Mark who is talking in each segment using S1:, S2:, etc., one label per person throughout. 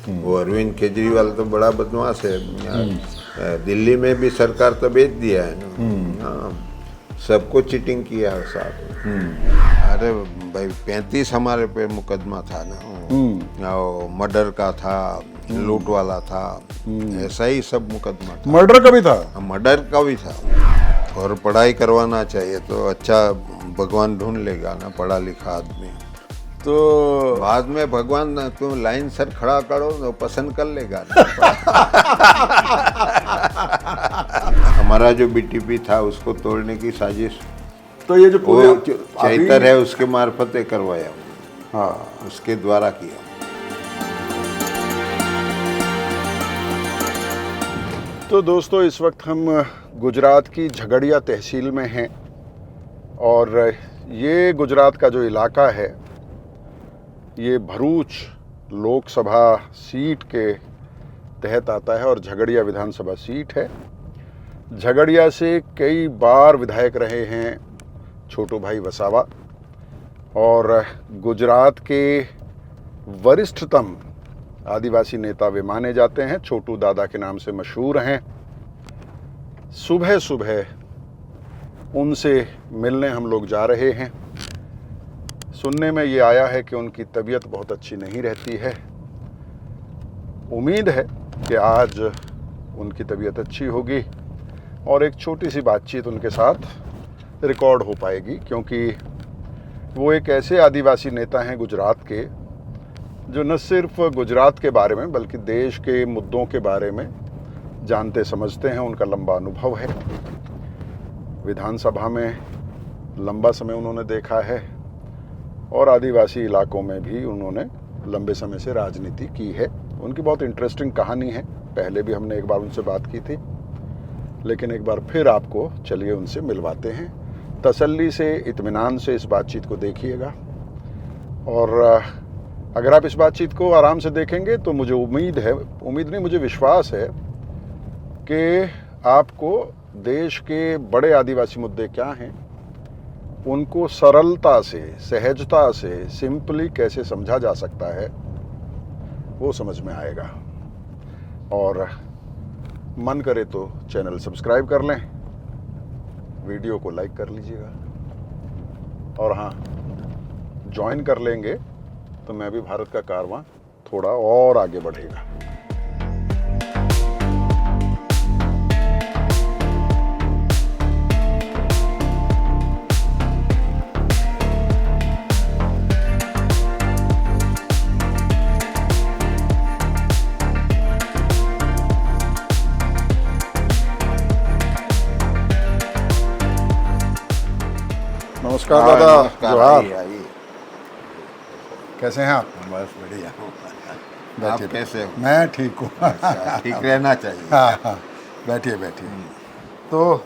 S1: वो अरविंद केजरीवाल तो बड़ा बदमाश है। दिल्ली में भी सरकार तो बेच दिया है ना। हाँ, सबको चीटिंग किया है साथ में। अरे भाई 35 हमारे पे मुकदमा था ना, वो मर्डर का था, लूट वाला था, ऐसा ही सब मुकदमा था।
S2: मर्डर का भी था?
S1: मर्डर का भी था। और पढ़ाई करवाना चाहिए तो अच्छा भगवान ढूंढ लेगा ना, पढ़ा लिखा आदमी।
S2: तो
S1: बाद में भगवान तुम लाइन सर खड़ा करो तो पसंद कर लेगा ना। हमारा जो बीटीपी था उसको तोड़ने की साजिश
S2: तो ये जो पूरे
S1: चैतर है उसके मार्फत करवाया,
S2: हाँ,
S1: उसके द्वारा किया।
S2: तो दोस्तों इस वक्त हम गुजरात की झगड़िया तहसील में हैं और ये गुजरात का जो इलाका है ये भरूच लोकसभा सीट के तहत आता है और झगड़िया विधानसभा सीट है। झगड़िया से कई बार विधायक रहे हैं छोटू भाई वसावा और गुजरात के वरिष्ठतम आदिवासी नेता वे माने जाते हैं, छोटू दादा के नाम से मशहूर हैं। सुबह सुबह उनसे मिलने हम लोग जा रहे हैं। सुनने में ये आया है कि उनकी तबीयत बहुत अच्छी नहीं रहती है। उम्मीद है कि आज उनकी तबीयत अच्छी होगी और एक छोटी सी बातचीत उनके साथ रिकॉर्ड हो पाएगी, क्योंकि वो एक ऐसे आदिवासी नेता हैं गुजरात के जो न सिर्फ गुजरात के बारे में बल्कि देश के मुद्दों के बारे में जानते समझते हैं। उनका लंबा अनुभव है, विधानसभा में लंबा समय उन्होंने देखा है और आदिवासी इलाकों में भी उन्होंने लंबे समय से राजनीति की है। उनकी बहुत इंटरेस्टिंग कहानी है, पहले भी हमने एक बार उनसे बात की थी, लेकिन एक बार फिर आपको चलिए उनसे मिलवाते हैं। तसल्ली से, इत्मीनान से इस बातचीत को देखिएगा और अगर आप इस बातचीत को आराम से देखेंगे तो मुझे उम्मीद नहीं मुझे विश्वास है कि आपको देश के बड़े आदिवासी मुद्दे क्या हैं उनको सरलता से, सहजता से, सिंपली कैसे समझा जा सकता है वो समझ में आएगा। और मन करे तो चैनल सब्सक्राइब कर लें, वीडियो को लाइक कर लीजिएगा और हाँ, ज्वाइन कर लेंगे तो मैं भी भारत का कारवां थोड़ा और आगे बढ़ेगा। नमस्कार दादा, जोहार।
S1: आइए।
S2: कैसे हैं आप?
S1: बस बढ़िया। आप
S2: बैठिए।
S1: कैसे हो?
S2: मैं ठीक हूँ।
S1: ठीक रहना चाहिए।
S2: हाँ हाँ, बैठिए बैठिए। तो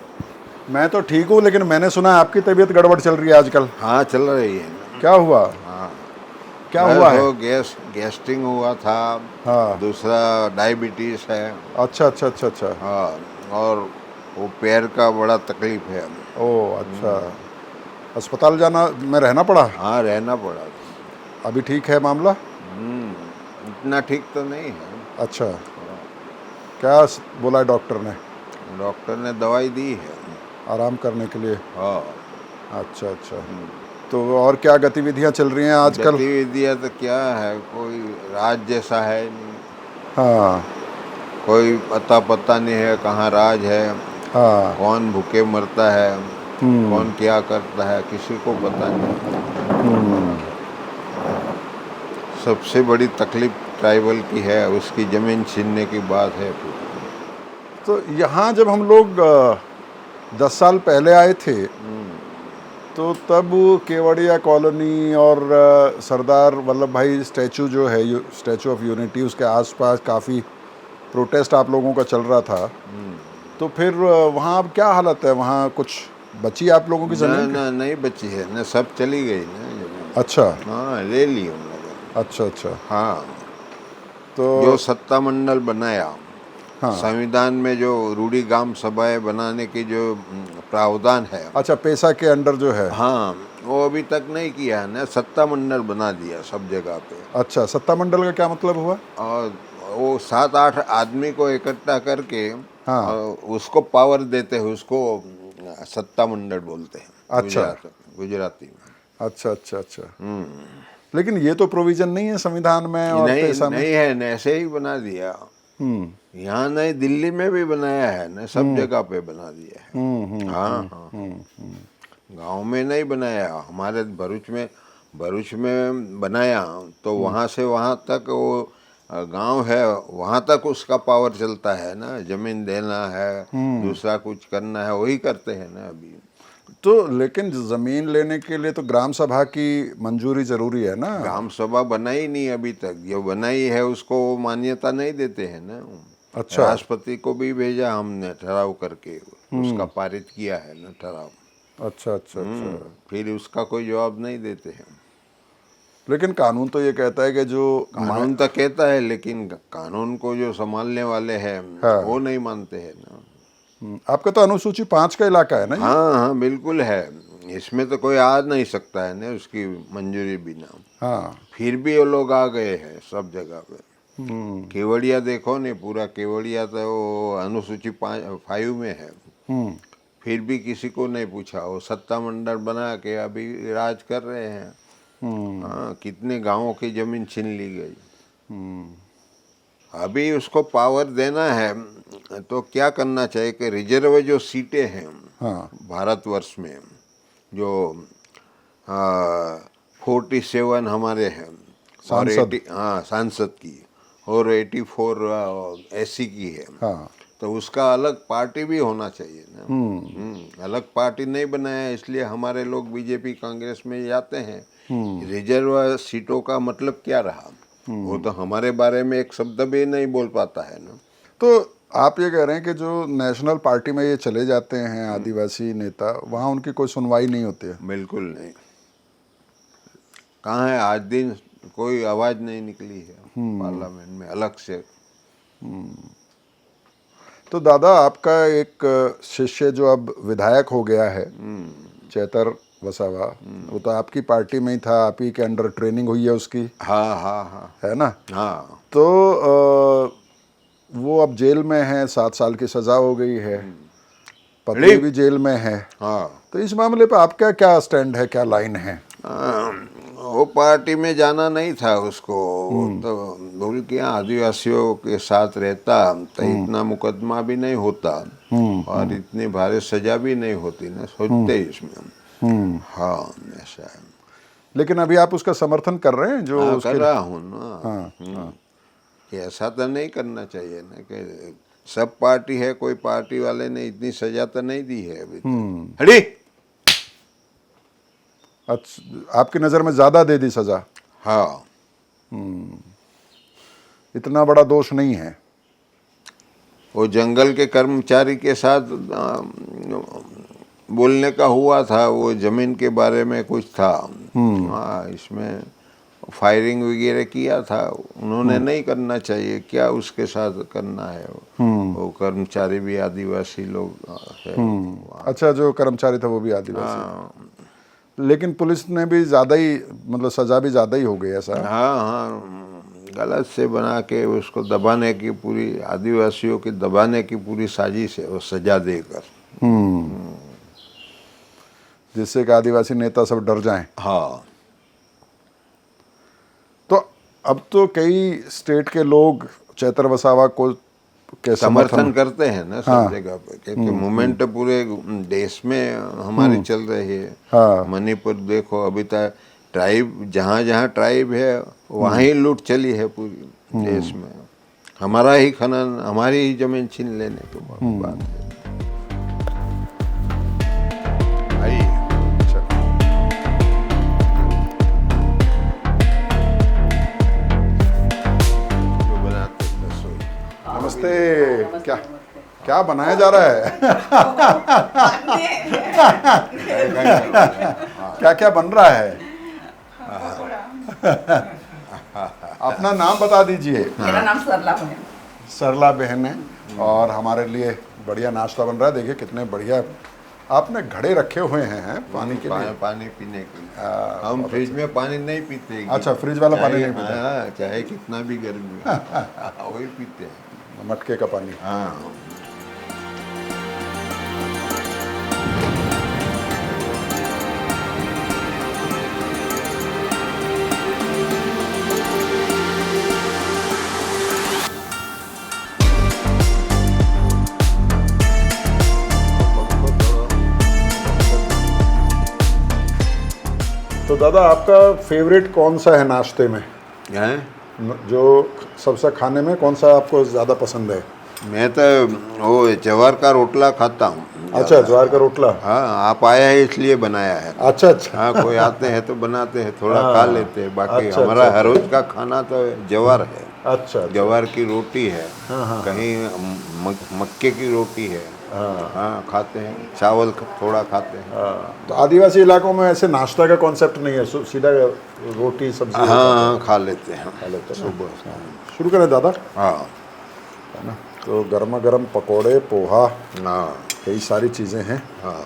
S2: मैं तो ठीक हूँ, लेकिन मैंने सुना आपकी तबीयत गड़बड़ चल रही है आजकल।
S1: हाँ चल रही है।
S2: क्या हुआ?
S1: हाँ
S2: क्या हुआ है?
S1: तो गैस्ट्रिंग हुआ था।
S2: हाँ।
S1: दूसरा डायबिटीज है।
S2: अच्छा अच्छा अच्छा अच्छा।
S1: हाँ, और वो पैर का बड़ा तकलीफ है।
S2: ओह अच्छा, अस्पताल जाना में रहना पड़ा?
S1: हाँ रहना पड़ा।
S2: अभी ठीक है मामला?
S1: इतना ठीक तो नहीं है।
S2: अच्छा, क्या बोला डॉक्टर ने?
S1: डॉक्टर ने दवाई दी है
S2: आराम करने के लिए?
S1: हाँ।
S2: अच्छा अच्छा। तो और क्या गतिविधियां चल रही हैं आजकल?
S1: गतिविधियाँ तो क्या है, कोई राज जैसा है नहीं।
S2: हाँ
S1: कोई पता नहीं है कहाँ राज है।
S2: हाँ।
S1: कौन भूखे मरता है, कौन क्या करता है, किसी को पता नहीं। सबसे बड़ी तकलीफ ट्राइबल की है, उसकी ज़मीन छीनने की बात है।
S2: तो यहाँ जब हम लोग 10 साल पहले आए थे तो तब केवड़िया कॉलोनी और सरदार वल्लभ भाई स्टैचू जो है, स्टैचू ऑफ यूनिटी, उसके आसपास काफ़ी प्रोटेस्ट आप लोगों का चल रहा था। तो फिर वहाँ अब क्या हालत है? वहाँ कुछ बची आप लोगों की ज़मीन?
S1: ना नहीं बची है ना, सब चली गई ना।
S2: अच्छा।
S1: हाँ ले ली हम लोगों ने।
S2: अच्छा अच्छा।
S1: हाँ,
S2: तो
S1: जो सत्ता मंडल बनाया संविधान में जो रूढ़ी ग्राम सभाएं बनाने की जो प्रावधान है,
S2: अच्छा, पैसा के अंडर जो है।
S1: हाँ, वो अभी तक नहीं किया है ना। सत्ता मंडल बना दिया सब जगह पे।
S2: अच्छा, सत्ता मंडल का क्या मतलब हुआ?
S1: और वो 7-8 आदमी को इकट्ठा करके
S2: हाँ।
S1: उसको पावर देते हैं, उसको सत्ता मंडल बोलते हैं।
S2: अच्छा।
S1: गुजराती में।
S2: अच्छा अच्छा अच्छा। लेकिन ये तो प्रोविजन नहीं है संविधान में और पैसा में।
S1: नहीं है, ऐसे ही बना दिया। यहाँ नहीं, दिल्ली में भी बनाया है ना, सब जगह पे बना दिया है। हाँ हाँ, गांव में नहीं बनाया। हमारे भरूच में बनाया, तो वहाँ से वहाँ तक वो गांव है, वहाँ तक उसका पावर चलता है ना। जमीन देना है, दूसरा कुछ करना है, वही करते हैं ना अभी
S2: तो। लेकिन जमीन लेने के लिए तो ग्राम सभा की मंजूरी जरूरी है ना।
S1: ग्राम सभा बनाई नहीं अभी तक। जो बनाई है उसको मान्यता नहीं देते हैं ना।
S2: अच्छा।
S1: राष्ट्रपति को भी भेजा हमने ठहराव करके, उसका पारित किया है ना ठहराव।
S2: अच्छा अच्छा अच्छा।
S1: फिर उसका कोई जवाब नहीं देते हैं।
S2: लेकिन कानून तो ये कहता है कि जो
S1: कानून तो कहता है, लेकिन कानून को जो संभालने वाले हैं वो नहीं मानते हैं ना।
S2: आपका तो अनुसूची 5 का इलाका है ना ये?
S1: हाँ हाँ, बिल्कुल है। इसमें तो कोई आ नहीं सकता है ना उसकी मंजूरी बिना।
S2: हाँ।
S1: फिर भी वो लोग आ गए हैं सब जगह पे। केवड़िया देखो ने, पूरा केवड़िया तो वो अनुसूची 5 में है। फिर भी किसी को नहीं पूछा। वो सत्ता मंडल बना के अभी राज कर रहे हैं। हाँ, कितने गांवों की जमीन छीन ली गई। अभी उसको पावर देना है तो क्या करना चाहिए कि रिजर्व जो सीटें हैं भारतवर्ष में, जो 47 हमारे हैं
S2: सांसद,
S1: हाँ सांसद की, और 84 एससी की है।
S2: हाँ।
S1: तो उसका अलग पार्टी भी होना चाहिए ना। अलग पार्टी नहीं बनाया, इसलिए हमारे लोग बीजेपी कांग्रेस में जाते हैं। रिजर्व सीटों का मतलब क्या रहा? वो तो हमारे बारे में एक शब्द भी नहीं बोल पाता है ना।
S2: तो आप ये कह रहे हैं कि जो नेशनल पार्टी में ये चले जाते हैं आदिवासी नेता, वहाँ उनकी कोई सुनवाई नहीं होती है?
S1: बिल्कुल नहीं। कहाँ है आज दिन कोई आवाज नहीं निकली है पार्लियामेंट में अलग से।
S2: तो दादा, आपका एक शिष्य जो अब विधायक हो गया है, चेतर वसावा, वो तो आपकी पार्टी में ही था, आप ही के अंडर ट्रेनिंग हुई है उसकी।
S1: हाँ हाँ हाँ,
S2: है ना?
S1: हाँ।
S2: तो वो अब जेल में है, 7 साल की सजा हो गई है, पत्नी भी जेल में है।
S1: हाँ।
S2: तो इस मामले पे आपका क्या स्टैंड है, क्या लाइन है?
S1: वो पार्टी में जाना नहीं था उसको। तो बोल के आदिवासियों के साथ रहता तो इतना मुकदमा भी नहीं होता और इतनी भारी सजा भी नहीं होती ना, सोचते इसमें। हाँ, ऐसा है।
S2: लेकिन अभी आप उसका समर्थन कर रहे हैं जो
S1: कर रहा हूँ ना। कि ऐसा तो नहीं करना चाहिए ना कि सब पार्टी है, कोई पार्टी वाले ने इतनी सजा तो नहीं दी है अभी तक। हटी।
S2: अच्छा, आपकी नज़र में ज़्यादा दे दी सज़ा?
S1: हाँ।
S2: इतना बड़ा दोष नहीं है।
S1: वो जंगल के कर्मचारी के साथ बोलने का हुआ था, वो जमीन के बारे में कुछ था। हाँ, इसमें फायरिंग वगैरह किया था। उन्होंने नहीं करना चाहिए, क्या उसके साथ करना है? वो कर्मचारी भी आदिवासी लोग है।
S2: अच्छा, जो कर्मचारी था वो भी आदिवासी। लेकिन पुलिस ने भी ज़्यादा ही, मतलब सज़ा भी ज़्यादा ही हो गई ऐसा?
S1: हाँ हाँ, गलत से बना के उसको दबाने की पूरी, आदिवासियों की दबाने की पूरी साजिश है वो सजा देकर,
S2: जिससे कि आदिवासी नेता सब डर जाएं।
S1: हाँ।
S2: तो अब तो कई स्टेट के लोग चेतर वसावा को के
S1: समर्थन करते हैं ना सब जगह पे, क्योंकि मूवमेंट पूरे देश में हमारी चल रही है। मणिपुर देखो, अभी तक ट्राइब, जहाँ जहाँ ट्राइब है वहाँ ही लूट चली है पूरी देश में। हमारा ही खनन, हमारी ही जमीन छीन लेने की बात है भाई।
S2: नमस्ते। क्या क्या बनाया जा रहा है? क्या क्या बन रहा है? अपना नाम बता दीजिए।
S3: मेरा नाम सरला है।
S2: सरला बहन है और हमारे लिए बढ़िया नाश्ता बन रहा है। देखिए कितने बढ़िया आपने घड़े रखे हुए हैं पानी के लिए।
S1: पानी पीने के लिए हम फ्रिज में पानी नहीं पीते।
S2: अच्छा, फ्रिज वाला पानी नहीं पीते?
S1: हाँ, चाहे कितना भी गर्मी हो वही पीते हैं,
S2: मटके का पानी।
S1: हाँ।
S2: तो दादा आपका फेवरेट कौन सा है नाश्ते में?
S1: हैं?
S2: जो सबसे खाने में कौन सा आपको ज़्यादा पसंद है?
S1: मैं तो वो ज्वार का रोटला खाता हूँ।
S2: अच्छा, ज्वार का रोटला।
S1: हाँ, आप आया है इसलिए बनाया है।
S2: अच्छा अच्छा।
S1: हाँ, कोई आते हैं तो बनाते हैं, थोड़ा
S2: हाँ,
S1: खा लेते हैं। बाकी
S2: अच्छा,
S1: हमारा
S2: अच्छा।
S1: हर रोज का खाना तो ज्वार है।
S2: अच्छा,
S1: ज्वार की रोटी है,
S2: हाँ, हाँ,
S1: कहीं मक्के की रोटी है।
S2: हाँ,
S1: हाँ, खाते हैं। चावल थोड़ा खाते हैं।
S2: हाँ। तो आदिवासी इलाकों में ऐसे नाश्ता का कॉन्सेप्ट नहीं है, सीधा रोटी सब्जी
S1: हाँ, खा लेते हैं
S2: खा लेते हैं ना?
S1: सुबह।
S2: शुरू करें दादा,
S1: हाँ
S2: है ना? तो गर्मा गर्म पकोड़े, पोहा,
S1: हाँ
S2: कई सारी चीज़ें हैं।
S1: हाँ।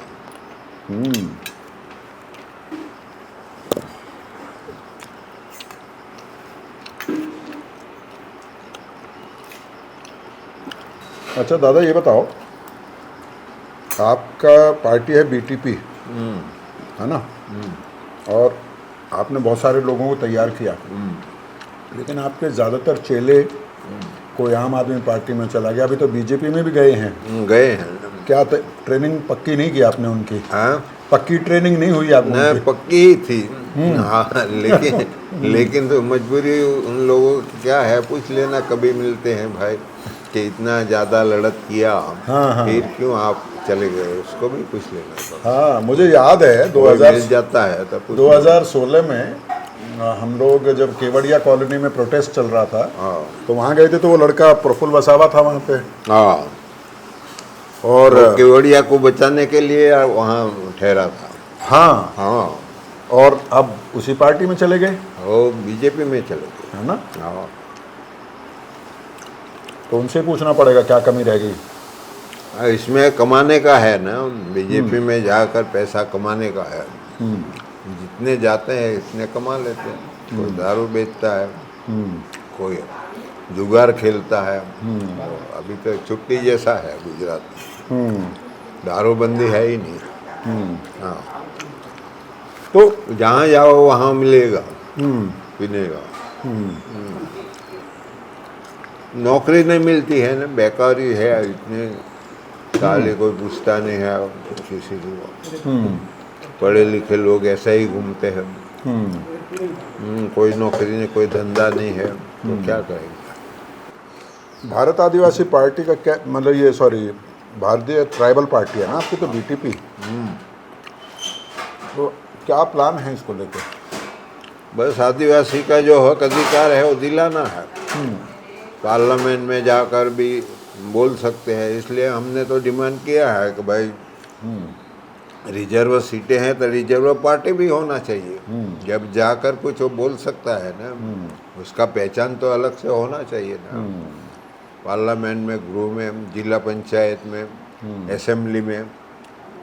S2: अच्छा दादा ये बताओ, आपका पार्टी है बीटीपी, है ना? और आपने बहुत सारे लोगों को तैयार किया, लेकिन आपके ज़्यादातर चेले कोई आम आदमी पार्टी में चला गया। अभी तो बीजेपी में भी गए हैं।
S1: गए हैं।
S2: क्या ट्रेनिंग पक्की नहीं की आपने उनकी?
S1: हाँ,
S2: पक्की ट्रेनिंग नहीं हुई आपने
S1: न
S2: उनकी?
S1: पक्की ही थी। हाँ, लेकिन तो मजबूरी उन लोगों की क्या है, पूछ लेना कभी मिलते हैं भाई कि इतना ज़्यादा लड़त किया,
S2: हाँ।
S1: फिर क्यों आप चले गए, उसको भी पूछ लेना।
S2: हाँ, मुझे याद है
S1: कोई मिल जाता है तो पूछ लेना।
S2: 2016 में हम लोग जब केवड़िया कॉलोनी में प्रोटेस्ट चल रहा था,
S1: हाँ
S2: तो वहाँ गए थे, तो वो लड़का प्रफुल्ल वसावा था वहाँ पे।
S1: हाँ,
S2: और
S1: तो केवड़िया को बचाने के लिए वहाँ ठहरा था।
S2: हाँ,
S1: हाँ,
S2: और अब उसी पार्टी में चले गए,
S1: वो बीजेपी में चले गए।
S2: है ना?
S1: हाँ,
S2: तो उनसे पूछना पड़ेगा क्या कमी रह गई।
S1: इसमें कमाने का है ना, बीजेपी में जाकर पैसा कमाने का है। जितने जाते हैं इतने कमा लेते हैं। कोई दारू बेचता है, कोई जुगार खेलता है। अभी तो छुट्टी जैसा है गुजरात में, दारूबंदी है ही नहीं। हाँ,
S2: तो
S1: जहाँ जाओ वहाँ मिलेगा पीने का। नौकरी नहीं मिलती है ना, बेकारी है इतने साले, कोई पूछता नहीं है किसी को। पढ़े लिखे लोग ऐसे ही घूमते हैं। कोई नौकरी नहीं, कोई धंधा नहीं है, तो क्या करेंगे।
S2: भारत आदिवासी पार्टी का क्या मतलब, ये सॉरी भारतीय ट्राइबल पार्टी है ना आपकी, तो बीटीपी। तो क्या प्लान है इसको लेकर?
S1: बस आदिवासी का जो हक अधिकार है वो दिलाना है। पार्लियामेंट में जाकर भी बोल सकते हैं, इसलिए हमने तो डिमांड किया है कि भाई रिजर्व सीटें हैं तो रिजर्व पार्टी भी होना चाहिए। जब जाकर कुछ वो बोल सकता है ना, उसका पहचान तो अलग से होना चाहिए ना। पार्लियामेंट में, गृह में, जिला पंचायत में, असेंबली में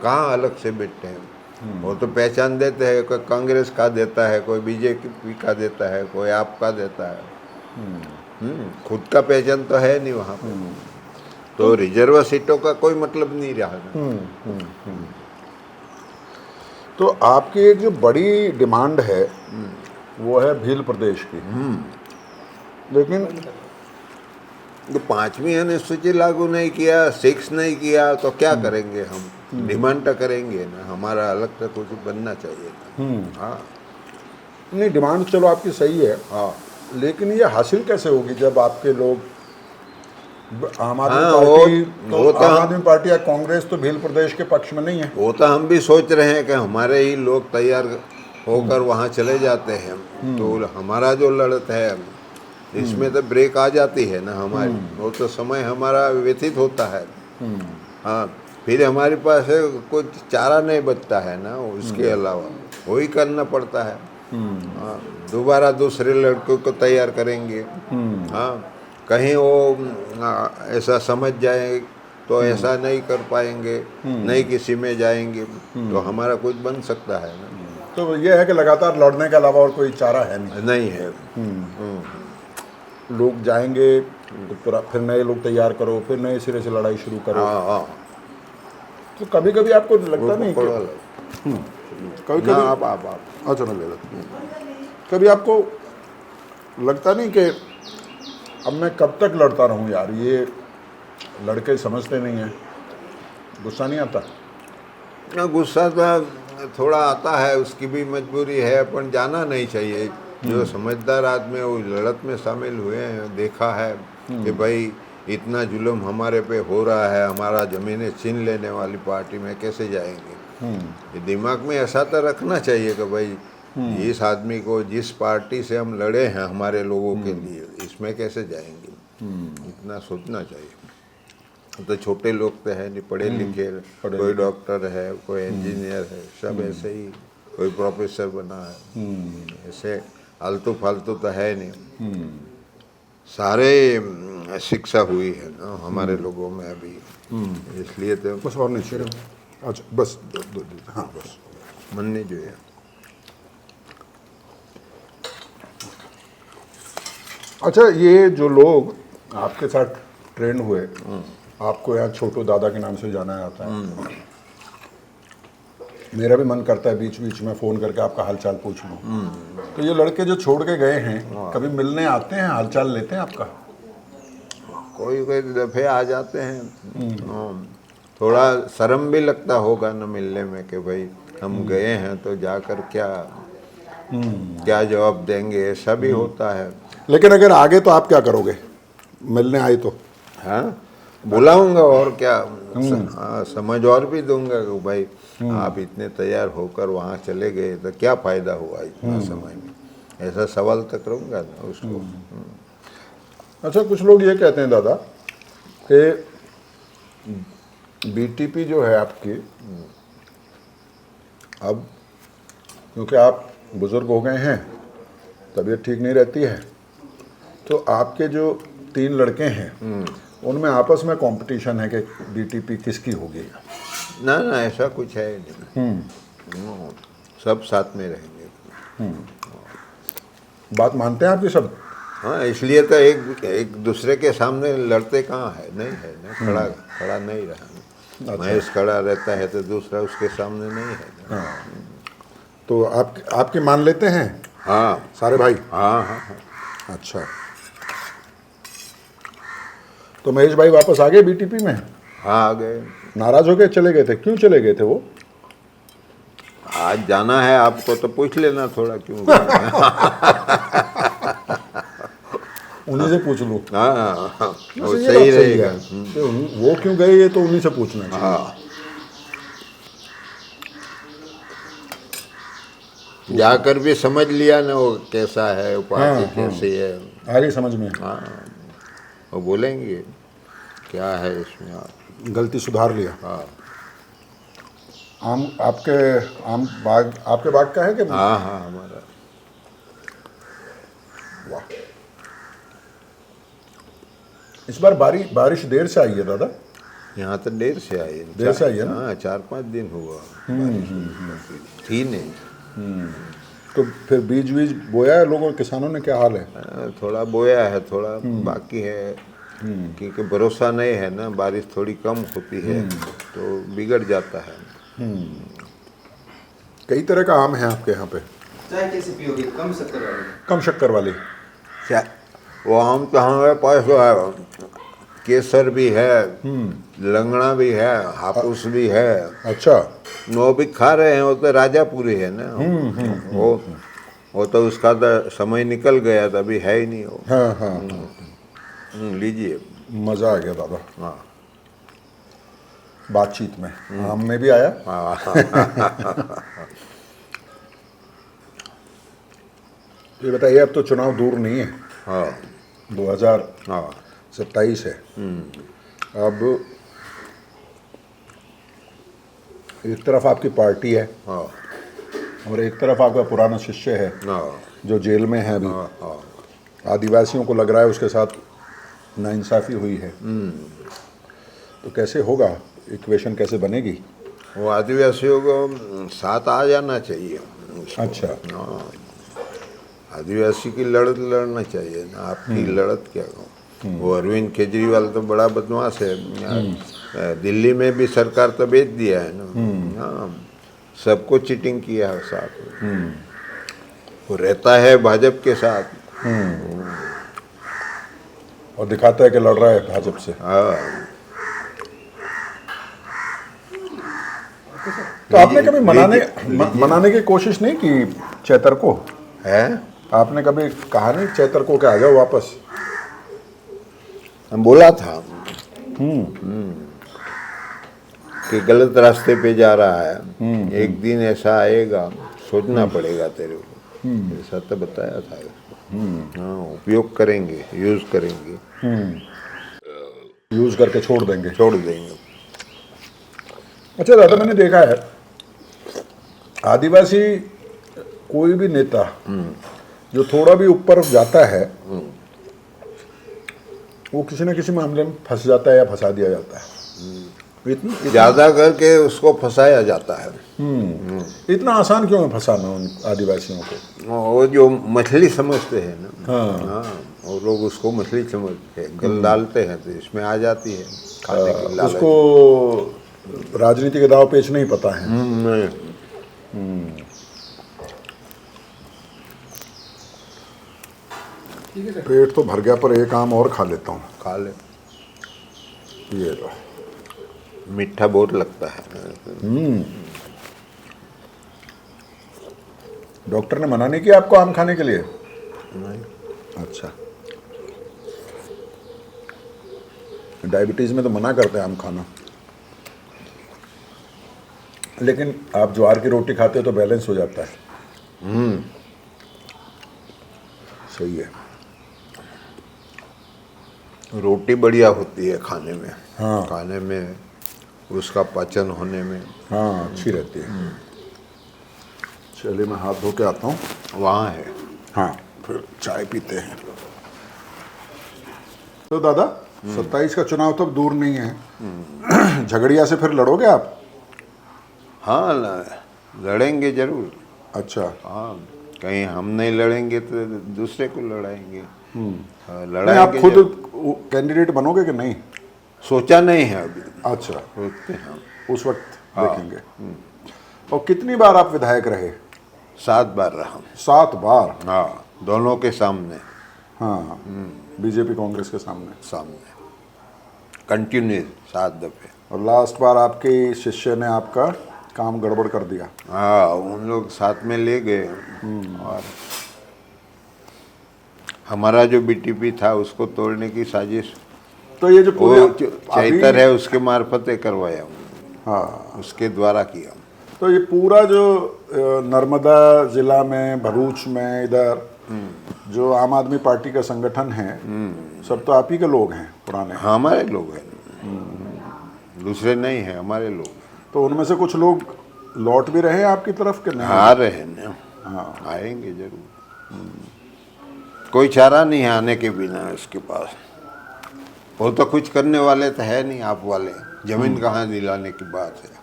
S1: कहाँ अलग से बैठते हैं। वो तो पहचान देते हैं, कोई कांग्रेस का देता है, कोई बीजेपी का देता है, कोई आपका देता है। खुद का पहचान तो है नहीं वहाँ पे। तो रिजर्व सीटों का कोई मतलब नहीं रहा ना।
S2: तो आपकी एक जो बड़ी डिमांड है वो है भील प्रदेश की, लेकिन
S1: तो 5वीं अनुसूची लागू नहीं किया, 6 नहीं किया, तो क्या करेंगे हम? डिमांड तो करेंगे ना, हमारा अलग से कुछ बनना चाहिए ना। हाँ,
S2: नहीं डिमांड चलो आपकी सही है,
S1: हाँ,
S2: लेकिन ये हासिल कैसे होगी जब आपके लोग आम आदमी
S1: हाँ,
S2: पार्टी
S1: वो तो
S2: आम आदमी पार्टी या कांग्रेस तो भील प्रदेश के पक्ष में नहीं है।
S1: वो तो हम भी सोच रहे हैं कि हमारे ही लोग तैयार होकर वहाँ चले जाते हैं, तो हमारा जो लड़त है इसमें तो ब्रेक आ जाती है ना हमारी। वो तो समय हमारा व्यतीत होता है। हाँ, फिर हमारे पास कुछ चारा नहीं बचता है ना, उसके अलावा वही करना पड़ता है। हाँ, दोबारा दूसरे लड़कों को तैयार करेंगे। हाँ, कहीं वो ऐसा समझ जाए तो ऐसा नहीं कर पाएंगे, नहीं किसी में जाएंगे तो हमारा कुछ बन सकता है ना।
S2: तो ये है कि लगातार लड़ने के अलावा और कोई चारा है नहीं।
S1: नहीं है।
S2: लोग जाएंगे तो फिर नए लोग तैयार करो, फिर नए सिरे से लड़ाई शुरू करो।
S1: हाँ हाँ।
S2: तो कभी कभी आपको लगता नहीं कि कभी
S1: ना,
S2: कभी
S1: आप
S2: अच्छा मैं ले लेता हूँ। कभी आपको लगता नहीं कि अब मैं कब तक लड़ता रहूं यार, ये लड़के समझते नहीं हैं, गुस्सा नहीं आता?
S1: ना, गुस्सा तो थोड़ा आता है, उसकी भी मजबूरी है, पर जाना नहीं चाहिए। जो समझदार आदमी है वो लड़त में शामिल हुए हैं, देखा है कि भाई इतना जुल्म हमारे पे हो रहा है, हमारा ज़मीनें छीन लेने वाली पार्टी में कैसे जाएंगे। ये दिमाग में ऐसा तो रखना चाहिए कि भाई इस आदमी को, जिस पार्टी से हम लड़े हैं हमारे लोगों के लिए, इसमें कैसे जाएंगे, इतना सोचना चाहिए। तो छोटे लोग तो है नहीं, पढ़े लिखे, कोई डॉक्टर है, कोई इंजीनियर है, सब ऐसे ही, कोई प्रोफेसर बना है, ऐसे आलतू फालतू तो है नहीं। सारे शिक्षा हुई है ना हमारे लोगों में अभी, इसलिए तो
S2: बस और नहीं चाहिए। अच्छा बस दो हाँ बस
S1: मन नहीं जो है।
S2: अच्छा, ये जो लोग आपके साथ ट्रेन हुए, आपको यहाँ छोटू दादा के नाम से जाना जाता है, मेरा भी मन करता है बीच बीच में फ़ोन करके आपका हालचाल पूछ लूँ। तो ये लड़के जो छोड़ के गए हैं, कभी मिलने आते हैं, हालचाल लेते हैं आपका?
S1: कोई कोई दफे आ जाते हैं। थोड़ा शर्म भी लगता होगा न मिलने में कि भाई हम गए हैं तो जाकर क्या जवाब देंगे, ऐसा भी होता है।
S2: लेकिन अगर आगे तो आप क्या करोगे, मिलने आए तो?
S1: हाँ, बुलाऊंगा और क्या। समझ और भी दूंगा कि भाई आप इतने तैयार होकर वहाँ चले गए तो क्या फ़ायदा हुआ इतना समय में, ऐसा सवाल तक करूँगा ना उसको।
S2: अच्छा, कुछ लोग ये कहते हैं दादा कि बीटीपी जो है आपकी, अब क्योंकि आप बुज़ुर्ग हो गए हैं, तबीयत ठीक नहीं रहती है, तो आपके जो 3 लड़के हैं उनमें आपस में कंपटीशन है कि बीटीपी किसकी होगी?
S1: ना ना, ऐसा कुछ है नहीं। सब साथ में रहेंगे।
S2: बात मानते हैं आपकी सब?
S1: हाँ, इसलिए तो एक दूसरे के सामने लड़ते कहाँ है, नहीं है ना, खड़ा नहीं रहा। महेश खड़ा रहता है तो दूसरा उसके सामने नहीं है ना।
S2: तो आपकी मान लेते हैं?
S1: हाँ
S2: सारे भाई?
S1: हाँ हाँ हाँ।
S2: अच्छा, तो महेश भाई वापस आ गए बीटीपी में?
S1: हाँ, आ गए।
S2: नाराज हो गए, चले गए थे? क्यों चले गए थे वो?
S1: आज जाना है आपको तो पूछ लेना थोड़ा क्यों।
S2: उन्हीं से पूछ लूँ?
S1: हाँ, वो
S2: ये
S1: सही
S2: बात
S1: रहेगा।
S2: है। तो वो क्यों गए ये तो उन्हीं से पूछना चाहिए।
S1: हाँ, जाकर भी समझ लिया ना वो कैसा है, वो पार्टी कैसी है,
S2: आगे समझ में?
S1: हाँ, वो बोलेंगे क्या है इसमें, आप
S2: गलती सुधार लिया।
S1: हाँ
S2: आपके बाग का है कि?
S1: हाँ हाँ, हमारा।
S2: वाह, इस बार बारिश देर से आई है दादा?
S1: यहाँ तो देर से आई है।
S2: देर से आई है ना?
S1: हाँ, 4-5 दिन हुआ बारिश थी नहीं।
S2: तो फिर बीज बोया है लोगों, किसानों ने? क्या हाल है?
S1: थोड़ा बोया है, थोड़ा बाकी है, क्योंकि भरोसा नहीं है ना, बारिश थोड़ी कम होती है तो बिगड़ जाता है।
S2: कई तरह का आम है आपके यहाँ पे।
S3: चाय कैसे पियोगे? कम शक्कर वाली?
S2: कम शक्कर वाली?
S1: वो आम तो हमारे पास है, केसर भी है, लंगड़ा भी है, हापुस भी है।
S2: अच्छा,
S1: वो भी खा रहे हैं, वो तो राजापुरी है ना। वो तो उसका तो समय निकल गया था, अभी है ही नहीं वो।
S2: हाँ हाँ,
S1: लीजिए।
S2: मज़ा आ गया दादा
S1: हाँ
S2: बातचीत में। आम में भी आया।
S1: हाँ।
S2: ये बताइए, अब तो चुनाव दूर नहीं है,
S1: हाँ
S2: 2027 है। अब एक तरफ आपकी पार्टी है
S1: हाँ
S2: और एक तरफ आपका पुराना शिष्य है
S1: हाँ
S2: जो जेल में है अभी।
S1: हाँ हाँ।
S2: आदिवासियों को लग रहा है उसके साथ नाइंसाफ़ी हुई है, तो कैसे होगा, इक्वेशन कैसे बनेगी?
S1: वो आदिवासियों को साथ आ जाना चाहिए उसको।
S2: अच्छा।
S1: हाँ, आदिवासी की लड़त लड़ना चाहिए ना, आपकी लड़त क्या हो। वो अरविंद केजरीवाल तो बड़ा बदमाश है यार। दिल्ली में भी सरकार तो बेच दिया है ना। हाँ, सबको चीटिंग किया है साथ में। वो रहता है भाजपा के साथ।
S2: और दिखाता है कि लड़ रहा है भाजपा से।
S1: हाँ,
S2: तो आपने कभी मनाने की कोशिश नहीं की चैतर को?
S1: है,
S2: आपने कभी कहा नहीं चैतर को कि आ जाओ वापस?
S1: हम बोला था कि गलत रास्ते पे जा रहा है, एक दिन ऐसा आएगा, सोचना पड़ेगा तेरे को, ऐसा तो बताया था उसको। हाँ, उपयोग करेंगे, यूज करेंगे,
S2: यूज करके छोड़ देंगे।
S1: छोड़ देंगे।
S2: अच्छा दादा, मैंने देखा है आदिवासी कोई भी नेता जो थोड़ा भी ऊपर जाता है वो किसी न किसी मामले में फंस जाता है या फंसा दिया जाता है।
S1: ज्यादा करके उसको फंसाया जाता है।
S2: इतना आसान क्यों है फंसाना उन आदिवासियों को?
S1: वो जो मछली समझते हैं ना,
S2: हाँ।
S1: हाँ, वो लोग उसको मछली समझते हैं, गल डालते हैं तो इसमें आ जाती है खाने की लालच।
S2: उसको राजनीति के दाव पेच नहीं पता है।
S1: नहीं।
S2: पेट तो भर गया, पर एक आम और खा लेता हूँ।
S1: खा ले,
S2: ये लो।
S1: मीठा बहुत लगता है।
S2: डॉक्टर ने मना नहीं किया आपको आम खाने के लिए?
S1: नहीं।
S2: अच्छा, डायबिटीज में तो मना करते हैं आम खाना, लेकिन आप ज्वार की रोटी खाते हो तो बैलेंस हो जाता है। सही है।
S1: रोटी बढ़िया होती है खाने में।
S2: हाँ।
S1: खाने में, उसका पाचन होने में।
S2: हाँ, अच्छी रहती है। चलिए मैं हाथ धो के आता हूँ।
S1: वहाँ है।
S2: हाँ, फिर चाय पीते हैं। तो दादा, 27 का चुनाव तो अब दूर नहीं है। झगड़िया से फिर लड़ोगे आप?
S1: हाँ, लड़ेंगे जरूर।
S2: अच्छा।
S1: हाँ, कहीं हम नहीं लड़ेंगे तो दूसरे को लड़ाएंगे। हाँ,
S2: नहीं, आप
S1: लड़ाएंगे
S2: खुद
S1: जरूर।
S2: कैंडिडेट बनोगे कि नहीं?
S1: सोचा नहीं है अभी।
S2: अच्छा,
S1: सोचते हैं।
S2: उस वक्त देखेंगे। और कितनी बार आप विधायक रहे?
S1: 7 बार रहा।
S2: 7 बार?
S1: हाँ, दोनों के सामने।
S2: हाँ, बीजेपी कांग्रेस के सामने।
S1: कंटिन्यू 7 दफे।
S2: और लास्ट बार आपके शिष्य ने आपका काम गड़बड़ कर दिया।
S1: हाँ, उन लोग साथ में ले गए और हमारा जो बीटीपी था उसको तोड़ने की साजिश
S2: तो ये जो पूरे
S1: वो चैतर है उसके मार्फत करवाया,
S2: हाँ,
S1: उसके द्वारा किया।
S2: तो ये पूरा जो नर्मदा जिला में, भरूच में, इधर जो आम आदमी पार्टी का संगठन है, सब तो आप ही के लोग हैं पुराने।
S1: हाँ, हमारे लोग हैं, दूसरे नहीं है, हमारे लोग हैं।
S2: तो उनमें से कुछ लोग लौट भी रहे हैं आपकी तरफ के नहीं?
S1: आ रहे हैं ना।
S2: हाँ,
S1: आएंगे जरूर। कोई चारा नहीं है आने के बिना उसके पास। वो तो कुछ करने वाले तो है नहीं, आप वाले जमीन कहाँ दिलाने की बात है।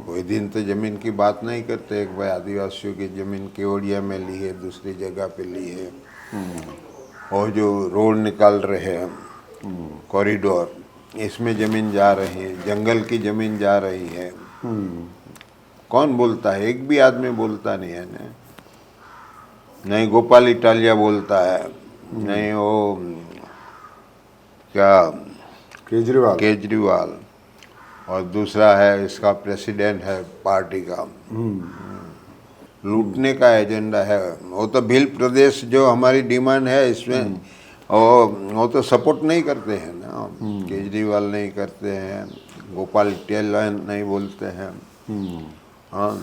S1: कोई दिन तो जमीन की बात नहीं करते। एक भाई आदिवासियों की जमीन केवड़िया में ली है, दूसरी जगह पे ली है। और जो रोड निकाल रहे हैं कॉरिडोर, इसमें जमीन जा रही है, जंगल की जमीन जा रही है। कौन बोलता है? एक भी आदमी बोलता नहीं है ना। नहीं गोपाल इटालिया बोलता है, नहीं वो क्या केजरीवाल, और दूसरा है इसका प्रेसिडेंट है पार्टी का। लूटने का एजेंडा है। वो तो भील प्रदेश जो हमारी डिमांड है इसमें, और वो तो सपोर्ट नहीं करते हैं ना। केजरीवाल नहीं करते हैं, गोपाल इटालिया नहीं बोलते हैं। हाँ,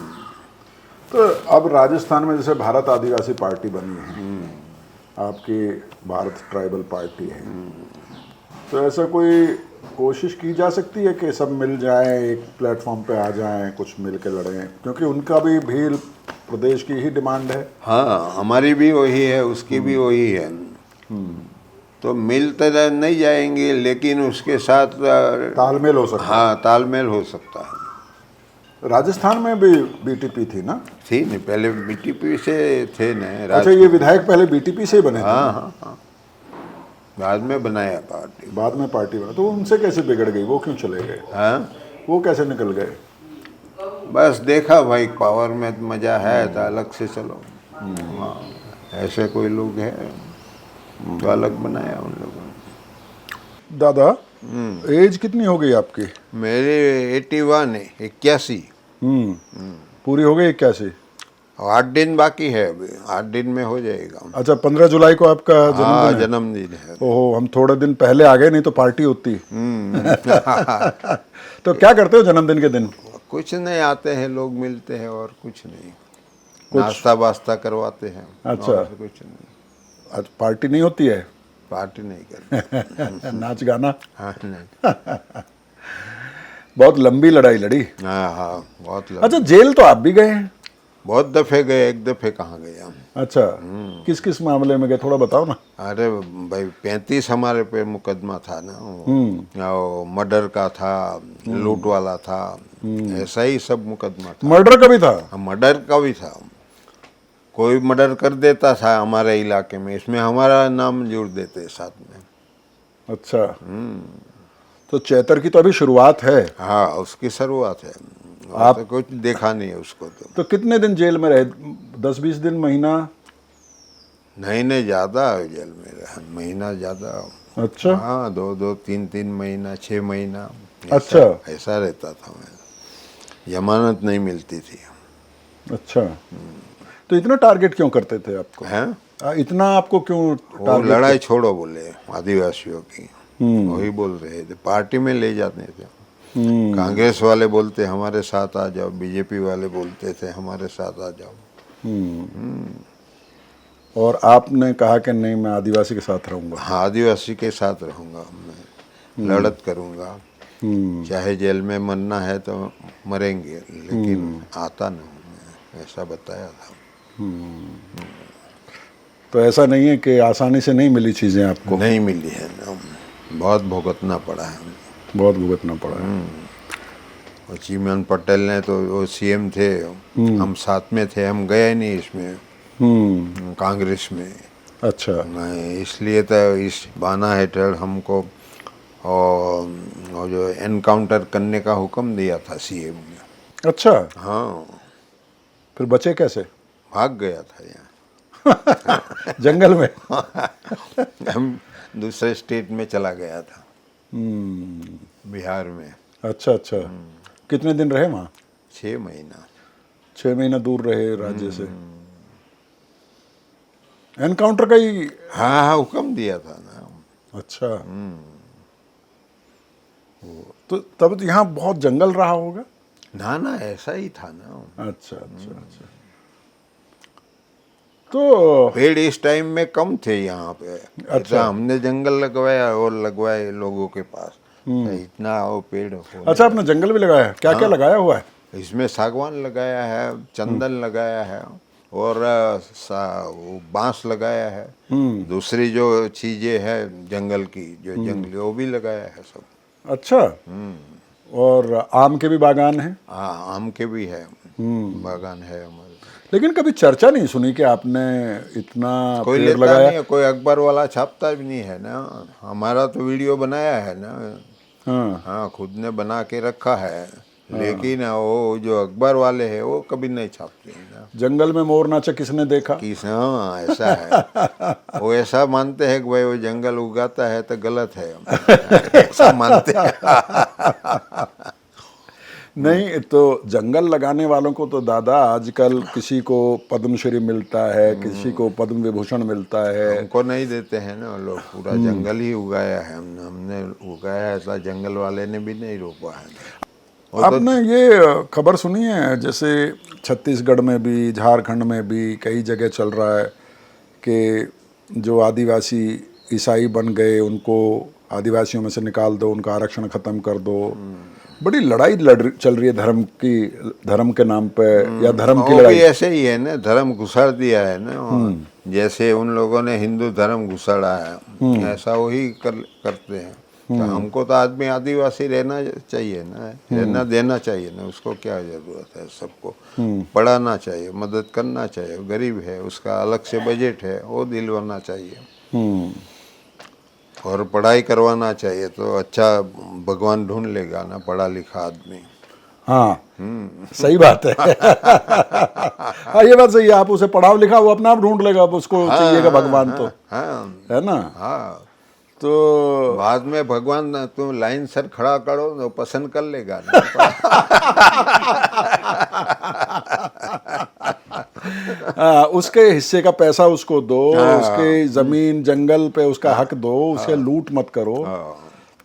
S2: तो अब राजस्थान में जैसे भारत आदिवासी पार्टी बनी है, आपकी भारत ट्राइबल पार्टी है, तो ऐसा कोई कोशिश की जा सकती है कि सब मिल जाएं, एक प्लेटफॉर्म पे आ जाएं, कुछ मिल के लड़ें? क्योंकि उनका भी भील प्रदेश की ही डिमांड है।
S1: हाँ, हमारी भी वही है, उसकी भी वही है। तो मिलते नहीं जाएंगे, लेकिन उसके साथ
S2: तालमेल हो सकता
S1: हाँ तालमेल हो सकता है।
S2: है। राजस्थान में भी बीटीपी थी ना?
S1: थी नहीं, पहले बीटीपी से थे न
S2: अच्छा, ये विधायक पहले बीटीपी से ही बने थे?
S1: हाँ हाँ हाँ, बाद में बनाया पार्टी।
S2: बाद में पार्टी बना, तो उनसे कैसे बिगड़ गई? वो क्यों चले गए?
S1: हाँ
S2: वो कैसे निकल गए?
S1: बस देखा भाई पावर में तो मजा है तो अलग से चलो। हाँ, ऐसे कोई लोग हैं तो अलग बनाया उन लोगों ने।
S2: दादा, एज कितनी हो गई आपकी?
S1: मेरे 81 है, 81।
S2: पूरी हो गई 81?
S1: 8 दिन बाकी है अभी, 8 दिन में हो जाएगा।
S2: अच्छा, 15 जुलाई को आपका
S1: हाँ
S2: जन्मदिन है?
S1: जन्मदिन है।
S2: ओहो, हम थोड़े दिन पहले आ गए, नहीं तो पार्टी होती। तो क्या करते हो जन्मदिन के दिन?
S1: कुछ नहीं, आते हैं लोग, मिलते हैं और कुछ नहीं, नाश्ता वास्ता करवाते हैं।
S2: अच्छा।
S1: और कुछ नहीं,
S2: आज पार्टी नहीं होती है?
S1: पार्टी नहीं करते।
S2: नाच गाना?
S1: हाँ नहीं।
S2: बहुत लंबी लड़ाई लड़ी।
S1: हाँ हाँ बहुत
S2: अच्छा, जेल तो आप भी गए हैं?
S1: बहुत दफे गए, एक दफे कहाँ गए हम।
S2: अच्छा, किस किस मामले में गए, थोड़ा बताओ ना।
S1: अरे भाई 35 हमारे पे मुकदमा था ना, वो मर्डर का था, लूट वाला था, ऐसा ही सब मुकदमा था।
S2: मर्डर का भी था?
S1: मर्डर का भी था, कोई मर्डर कर देता था हमारे इलाके में, इसमें हमारा नाम जोड़ देते साथ में।
S2: अच्छा, तो चैतर की तो अभी शुरुआत है।
S1: हाँ उसकी शुरुआत है, आप तो कुछ देखा नहीं है उसको। तो
S2: कितने दिन जेल में रहे? 10-20 दिन, महीना?
S1: नहीं ज़्यादा जेल में रहा, महीना ज़्यादा।
S2: अच्छा।
S1: हाँ 2-2, 3-3 महीना, 6 महीना।
S2: अच्छा।
S1: ऐसा रहता था मैं, जमानत नहीं मिलती थी।
S2: अच्छा, तो इतना टारगेट क्यों करते थे आपको?
S1: हैं?
S2: इतना आपको क्यों
S1: वो
S2: टारगेट?
S1: लड़ाई छोड़ो बोले आदिवासियों की, वही बोल रहे थे, पार्टी में ले जाते थे। कांग्रेस वाले बोलते हमारे साथ आ जाओ, बीजेपी वाले बोलते थे हमारे साथ आ जाओ।
S2: और आपने कहा कि नहीं, मैं आदिवासी के साथ रहूंगा।
S1: हाँ आदिवासी के साथ रहूँगा मैं, लड़त करूँगा, चाहे जेल में मरना है तो मरेंगे, लेकिन आता नहीं मैं, ऐसा बताया था।
S2: तो ऐसा नहीं है कि आसानी से नहीं मिली चीज़ें आपको?
S1: नहीं मिली है ना, बहुत भुगतना पड़ा है।
S2: बहुत भुगतना पड़ा है।
S1: और चिमन पटेल ने तो वो सीएम थे, हम साथ में थे, हम गए नहीं इसमें, कांग्रेस में।
S2: अच्छा।
S1: नहीं, इसलिए तो इस बाना हेठल हमको और जो एनकाउंटर करने का हुक्म दिया था सीएम ने।
S2: अच्छा,
S1: हाँ
S2: फिर बचे कैसे?
S1: भाग गया था यहाँ।
S2: जंगल में?
S1: हम दूसरे स्टेट में चला गया था, बिहार में।
S2: अच्छा अच्छा, कितने दिन रहे वहाँ?
S1: 6 महीना।
S2: 6 महीना दूर रहे राज्य से। एनकाउंटर का ही?
S1: हाँ हाँ हुक्म दिया था ना।
S2: अच्छा, तो तब तो यहाँ बहुत जंगल रहा होगा?
S1: ना ना ऐसा ही था ना।
S2: अच्छा अच्छा अच्छा। तो
S1: पेड़ इस टाइम में कम थे यहाँ पे। अच्छा, हमने जंगल लगवाया और लगवाए लोगों के पास, तो इतना वो पेड़ हो।
S2: अच्छा, आपने जंगल भी लगाया? क्या क्या लगाया हुआ है?
S1: इसमें सागवान लगाया है, चंदन लगाया है, और वो बांस लगाया है। दूसरी जो चीजें हैं जंगल की, जो जंगली, वो भी लगाया है सब।
S2: अच्छा। और आम के भी बागान हैं?
S1: हाँ आम के भी है, बागान है हमारे।
S2: लेकिन कभी चर्चा नहीं सुनी कि आपने इतना
S1: कोई
S2: पेड़
S1: लेता
S2: लगाया।
S1: नहीं है, कोई अखबार वाला छापता भी नहीं है ना। हमारा तो वीडियो बनाया है ना।
S2: हाँ
S1: हाँ खुद ने बना के रखा है, लेकिन वो जो अखबार वाले हैं वो कभी नहीं छापते हैं ना।
S2: जंगल में मोर नाचा किसने देखा?
S1: हाँ ऐसा है। वो ऐसा मानते हैं कि भाई वो जंगल उगाता है तो गलत है, ऐसा मानते हैं।
S2: नहीं, तो जंगल लगाने वालों को तो दादा आजकल किसी को पद्मश्री मिलता है, किसी को पद्म विभूषण मिलता है।
S1: हमको नहीं देते हैं ना लोग, पूरा जंगल ही उगाया है हमने उगाया है, ऐसा जंगल वाले ने भी नहीं रोका है।
S2: आपने ये खबर सुनी है, जैसे छत्तीसगढ़ में भी, झारखंड में भी कई जगह चल रहा है कि जो आदिवासी ईसाई बन गए उनको आदिवासियों में से निकाल दो, उनका आरक्षण खत्म कर दो। बड़ी लड़ाई चल रही है धर्म के नाम पे, या धर्म की
S1: वो भी
S2: लड़ाई?
S1: ऐसे ही है ना, धर्म घुसा दिया है ना। जैसे उन लोगों ने हिंदू धर्म घुसाड़ा है ऐसा वही करते हैं। तो हमको तो आदमी आदिवासी रहना चाहिए ना, रहना देना चाहिए ना, उसको क्या जरूरत है। सबको पढ़ाना चाहिए, मदद करना चाहिए, गरीब है उसका अलग से बजट है वो दिलवाना चाहिए और पढ़ाई करवाना चाहिए। तो अच्छा भगवान ढूंढ लेगा ना पढ़ा लिखा आदमी।
S2: हाँ सही बात है। हाँ ये बात सही है, आप उसे पढ़ाओ लिखा वो अपना आप ढूंढ लेगा, अब उसको चाहिएगा भगवान तो, है ना।
S1: हाँ
S2: तो
S1: बाद में भगवान तुम लाइन सर खड़ा करो तो पसंद कर लेगा ना।
S2: उसके हिस्से का पैसा उसको दो, उसके जमीन जंगल पे उसका हक दो, उसे लूट मत करो।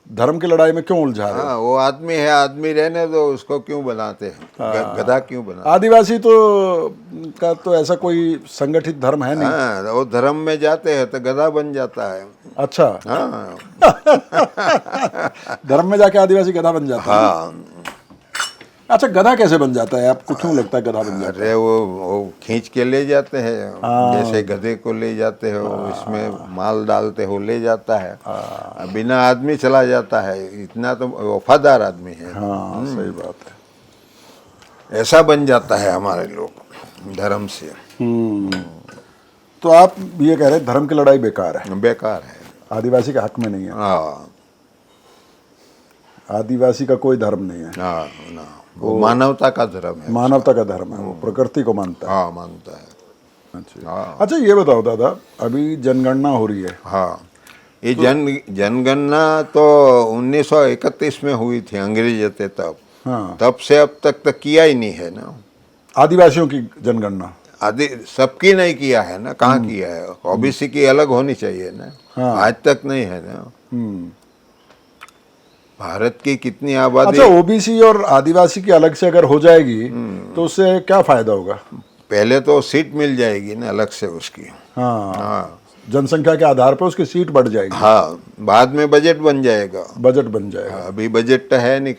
S2: धर्म की लड़ाई में क्यों उलझा रहे हो?
S1: वो आदमी है, आदमी रहने दो उसको, क्यों बनाते हैं गधा क्यों बनाते?
S2: आदिवासी तो का तो ऐसा कोई संगठित धर्म है नहीं।
S1: हाँ वो धर्म में जाते हैं तो गधा बन जाता है।
S2: अच्छा
S1: हाँ
S2: धर्म में जाके आदिवासी गधा बन जाता है।
S1: हाँ।
S2: अच्छा गधा कैसे बन जाता है, आपको क्यों लगता है गधा बन जाता है?
S1: अरे वो खींच के ले जाते हैं, जैसे गधे को ले जाते हो इसमें माल डालते हो ले जाता है, बिना आदमी चला जाता है। इतना तो वफादार आदमी है।
S2: हाँ सही बात है।
S1: ऐसा बन जाता है हमारे लोग धर्म से।
S2: तो आप ये कह रहे हैं धर्म की लड़ाई बेकार है,
S1: बेकार है,
S2: आदिवासी का हक में नहीं है।
S1: हाँ
S2: आदिवासी का कोई धर्म नहीं है।
S1: हाँ ना, वो मानवता का धर्म है,
S2: मानवता का धर्म है, वो प्रकृति को मानता है।
S1: हाँ मानता है।
S2: अच्छा
S1: हाँ
S2: अच्छा ये बताओ दादा, अभी जनगणना हो रही है।
S1: हाँ ये जनगणना तो 1931 में हुई थी, अंग्रेज थे तब।
S2: हाँ
S1: तब से अब तक किया ही नहीं है ना।
S2: आदिवासियों की जनगणना
S1: आदि सबकी नहीं किया है ना, कहाँ किया है? ओबीसी की अलग होनी चाहिए ना।
S2: हाँ।
S1: आज तक नहीं है ना। भारत की कितनी आबादी।
S2: अच्छा ओबीसी और आदिवासी की अलग से अगर हो जाएगी तो उससे क्या फायदा होगा?
S1: पहले तो सीट मिल जाएगी ना अलग से उसकी।
S2: हाँ
S1: हाँ
S2: जनसंख्या के आधार पर उसकी सीट बढ़ जाएगी।
S1: हाँ बाद में बजट बन जाएगा।
S2: बजट बन जाएगा।
S1: अभी बजट है नहीं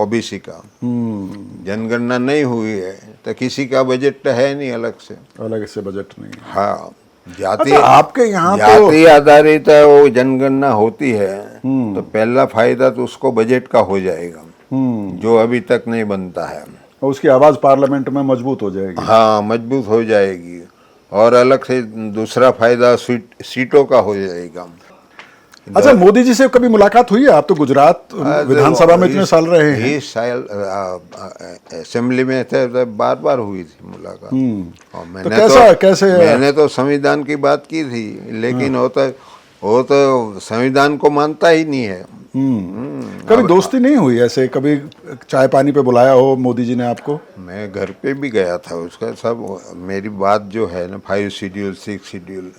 S1: ओबीसी का। जनगणना नहीं हुई है तो किसी का बजट है नहीं अलग से
S2: बजट नहीं है।
S1: हाँ जाति
S2: अच्छा, आपके यहाँ तो
S1: जाति आधारित वो जनगणना होती है तो पहला फायदा तो उसको बजट का हो जाएगा जो अभी तक नहीं बनता है।
S2: उसकी आवाज पार्लियामेंट में मजबूत हो जाएगी।
S1: हाँ मजबूत हो जाएगी और अलग से दूसरा फायदा सीटों का हो जाएगा।
S2: अच्छा मोदी जी से कभी मुलाकात हुई है? आप तो गुजरात विधानसभा में इतने साल रहे हैं।
S1: इस साल असेंबली में थे तो बार बार हुई थी मुलाकात। और मैंने तो संविधान की बात की थी, लेकिन वो तो संविधान को मानता ही नहीं है।
S2: कभी दोस्ती नहीं हुई ऐसे? कभी चाय पानी पे बुलाया हो मोदी जी ने आपको?
S1: मैं घर पे भी गया था उसका, सब मेरी बात जो है ना 5 शेड्यूल 6 शेड्यूल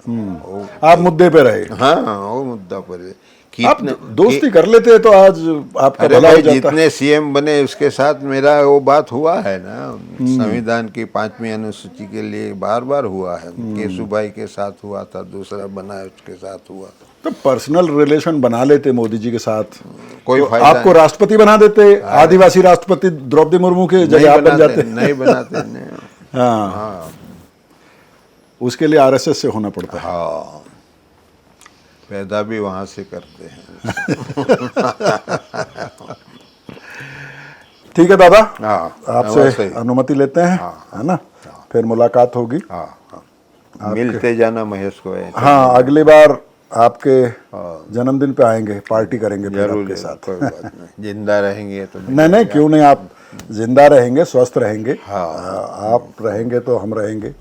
S2: आप मुद्दे पे रहे।
S1: हाँ वो मुद्दा पर
S2: आप दोस्ती कर लेते तो आज आपका भला हो जाता।
S1: जितने सीएम बने उसके साथ मेरा वो बात हुआ है ना, संविधान की 5वीं अनुसूची के लिए बार बार हुआ है। केशुभाई के साथ हुआ था, दूसरा बना उसके साथ हुआ था।
S2: तो पर्सनल रिलेशन बना लेते मोदी जी के साथ,
S1: कोई
S2: तो
S1: फायदा
S2: आपको राष्ट्रपति बना देते। आदिवासी राष्ट्रपति द्रौपदी मुर्मू के जगह आप बन जाते।
S1: नहीं बनाते नहीं।
S2: हाँ उसके लिए आरएसएस से होना पड़ता है।
S1: हाँ पैदा भी वहां से करते हैं।
S2: ठीक है दादा,
S1: हाँ
S2: आपसे अनुमति लेते हैं, है ना? फिर मुलाकात होगी।
S1: हाँ मिलते जाना महेश को।
S2: हाँ अगली बार आपके जन्मदिन पे आएंगे, पार्टी करेंगे फिर आपके साथ।
S1: कोई बात नहीं, जिंदा रहेंगे तो।
S2: नहीं क्यों नहीं, आप जिंदा रहेंगे, स्वस्थ रहेंगे।
S1: हाँ
S2: आप रहेंगे तो हम रहेंगे।